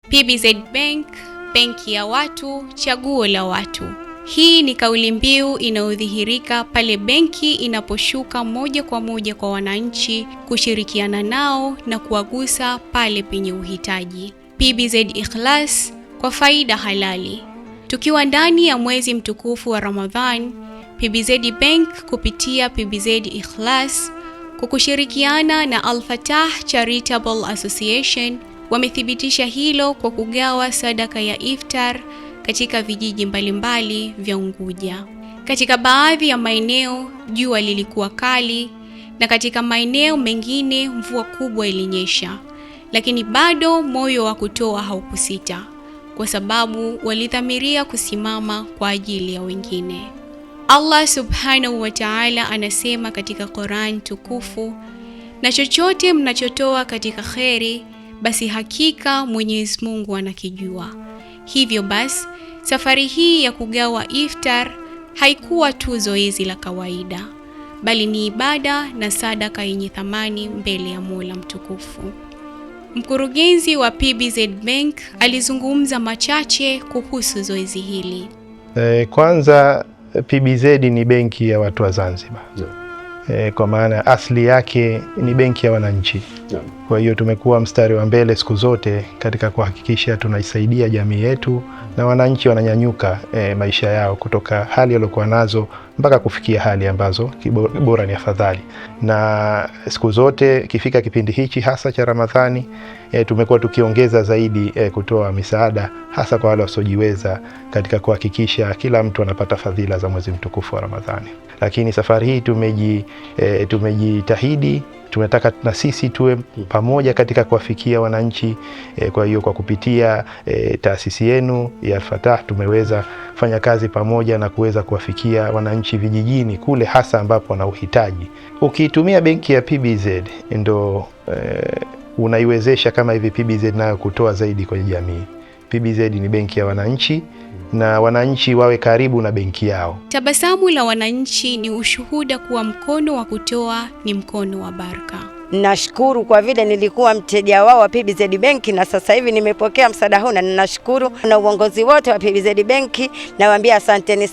PBZ Bank, benki ya watu, chaguo la watu. Hii ni kauli mbiu inayodhihirika pale benki inaposhuka moja kwa moja kwa wananchi, kushirikiana nao na kuwagusa pale penye uhitaji. PBZ Ikhlas, kwa faida halali. Tukiwa ndani ya mwezi mtukufu wa Ramadhan, PBZ Bank kupitia PBZ Ikhlas kwa kushirikiana na Al-Fatah Charitable Association wamethibitisha hilo kwa kugawa sadaka ya iftar katika vijiji mbalimbali vya Unguja. Katika baadhi ya maeneo jua lilikuwa kali na katika maeneo mengine mvua kubwa ilinyesha, lakini bado moyo wa kutoa haukusita kwa sababu walidhamiria kusimama kwa ajili ya wengine. Allah Subhanahu wa Ta'ala anasema katika Qur'an tukufu, na chochote mnachotoa katika kheri basi hakika Mwenyezi Mungu anakijua. Hivyo basi safari hii ya kugawa iftar haikuwa tu zoezi la kawaida, bali ni ibada na sadaka yenye thamani mbele ya Mola mtukufu. Mkurugenzi wa PBZ Bank alizungumza machache kuhusu zoezi hili. Kwanza PBZ ni benki ya watu wa Zanzibar. Kwa maana asili yake ni benki ya wananchi. Kwa hiyo tumekuwa mstari wa mbele siku zote katika kuhakikisha tunaisaidia jamii yetu na wananchi wananyanyuka maisha yao kutoka hali waliokuwa nazo mpaka kufikia hali ambazo bora ni afadhali. Na siku zote kifika kipindi hichi hasa cha Ramadhani tumekuwa tukiongeza zaidi kutoa misaada hasa kwa wale wasiojiweza katika kuhakikisha kila mtu anapata fadhila za mwezi mtukufu wa Ramadhani. Lakini safari hii tumejitahidi, tunataka na sisi tuwe pamoja katika kuwafikia wananchi. Kwa hiyo kwa kupitia taasisi yenu ya Al-Fatah tumeweza kufanya kazi pamoja na kuweza kuwafikia wananchi vijijini kule hasa ambapo wana uhitaji. Ukiitumia benki ya PBZ ndo unaiwezesha kama hivi PBZ nayo kutoa zaidi kwenye jamii. PBZ ni benki ya wananchi na wananchi wawe karibu na benki yao. Tabasamu la wananchi ni ushuhuda kuwa mkono wa kutoa ni mkono wa baraka. Nashukuru kwa vile nilikuwa mteja wao wa PBZ Bank na sasa hivi nimepokea msaada huu na ninashukuru na uongozi wote wa PBZ Bank. Nawaambia asanteni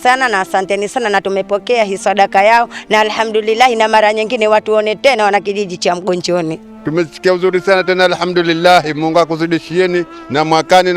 sana na tumepokea hii sadaka yao na alhamdulillah, na mara nyingine watuone tena wana kijiji cha Mgonjoni. Tumesikia uzuri sana tena alhamdulillah. Mungu akuzidishieni na mwakani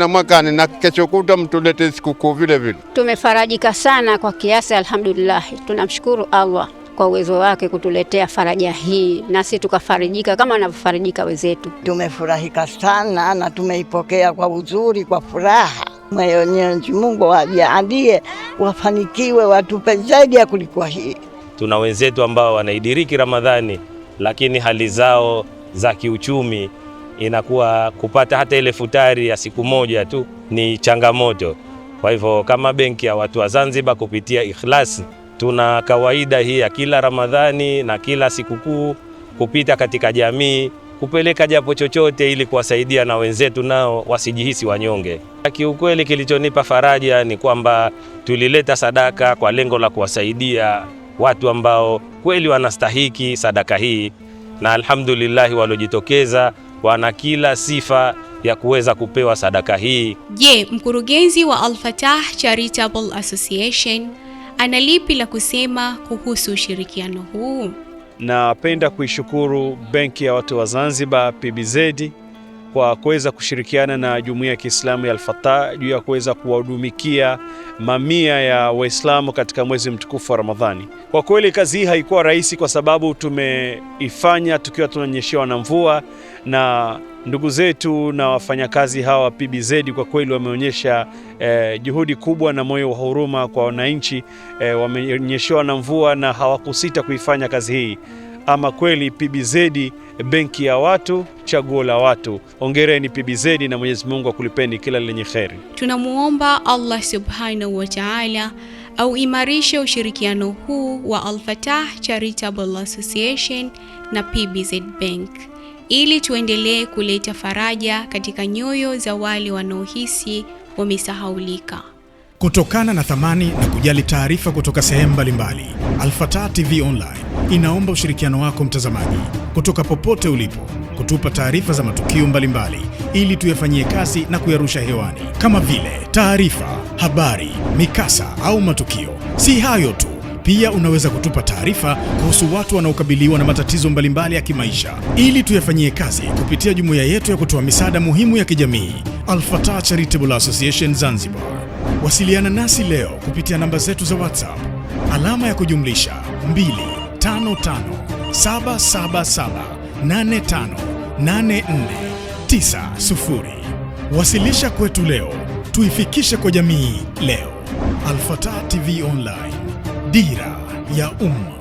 na kesho kuta mtulete sikukuu vile vile. Tumefarajika sana kwa kiasi alhamdulillah. Tunamshukuru Allah kwa uwezo wake kutuletea faraja hii na sisi tukafarijika kama anavyofarijika wenzetu. Tumefurahika sana na tumeipokea kwa uzuri, kwa furaha. Mwenyezi Mungu ajalie wafanikiwe, watupe zaidi ya kuliko hii. Tuna wenzetu ambao wanaidiriki Ramadhani lakini hali zao za kiuchumi inakuwa kupata hata ile futari ya siku moja tu ni changamoto. Kwa hivyo kama benki ya watu wa Zanzibar kupitia Ikhlas tuna kawaida hii ya kila Ramadhani na kila sikukuu kupita katika jamii kupeleka japo chochote ili kuwasaidia na wenzetu nao wasijihisi wanyonge. Kiukweli kilichonipa faraja ni kwamba tulileta sadaka kwa lengo la kuwasaidia watu ambao kweli wanastahiki sadaka hii, na alhamdulillah waliojitokeza wana kila sifa ya kuweza kupewa sadaka hii. Je, mkurugenzi wa Al-Fatah Charitable Association ana lipi la kusema kuhusu ushirikiano huu? Napenda kuishukuru benki ya watu wa Zanzibar PBZ kwa kuweza kushirikiana na jumuiya ya Kiislamu ya Al-Fatah juu ya kuweza kuwahudumikia mamia ya Waislamu katika mwezi mtukufu wa Ramadhani. Kwa kweli kazi hii haikuwa rahisi kwa sababu tumeifanya tukiwa tunanyeshewa na mvua, na ndugu zetu na wafanyakazi hawa PBZ kwa kweli wameonyesha juhudi kubwa na moyo wa huruma kwa wananchi. Wamenyeshewa na mvua na hawakusita kuifanya kazi hii. Ama kweli PBZ benki ya watu, chaguo la watu. Hongereni PBZ na Mwenyezi Mungu akulipeni kila lenye kheri. Tunamuomba Allah Subhanahu wa Ta'ala au imarishe ushirikiano huu wa Al-Fatah Charitable Association na PBZ Bank ili tuendelee kuleta faraja katika nyoyo za wale wanaohisi wamesahaulika. Kutokana na thamani na kujali taarifa kutoka sehemu mbalimbali, Al-Fatah TV Online inaomba ushirikiano wako mtazamaji, kutoka popote ulipo, kutupa taarifa za matukio mbalimbali ili tuyafanyie kazi na kuyarusha hewani, kama vile taarifa, habari, mikasa au matukio. Si hayo tu, pia unaweza kutupa taarifa kuhusu watu wanaokabiliwa na matatizo mbalimbali ya kimaisha, ili tuyafanyie kazi kupitia jumuiya yetu ya kutoa misaada muhimu ya kijamii, Al-Fatah Charitable Association Zanzibar. Wasiliana nasi leo kupitia namba zetu za WhatsApp alama ya kujumlisha 25577785490. Wasilisha kwetu leo, tuifikishe kwa jamii leo. Al-Fatah TV Online, dira ya umma.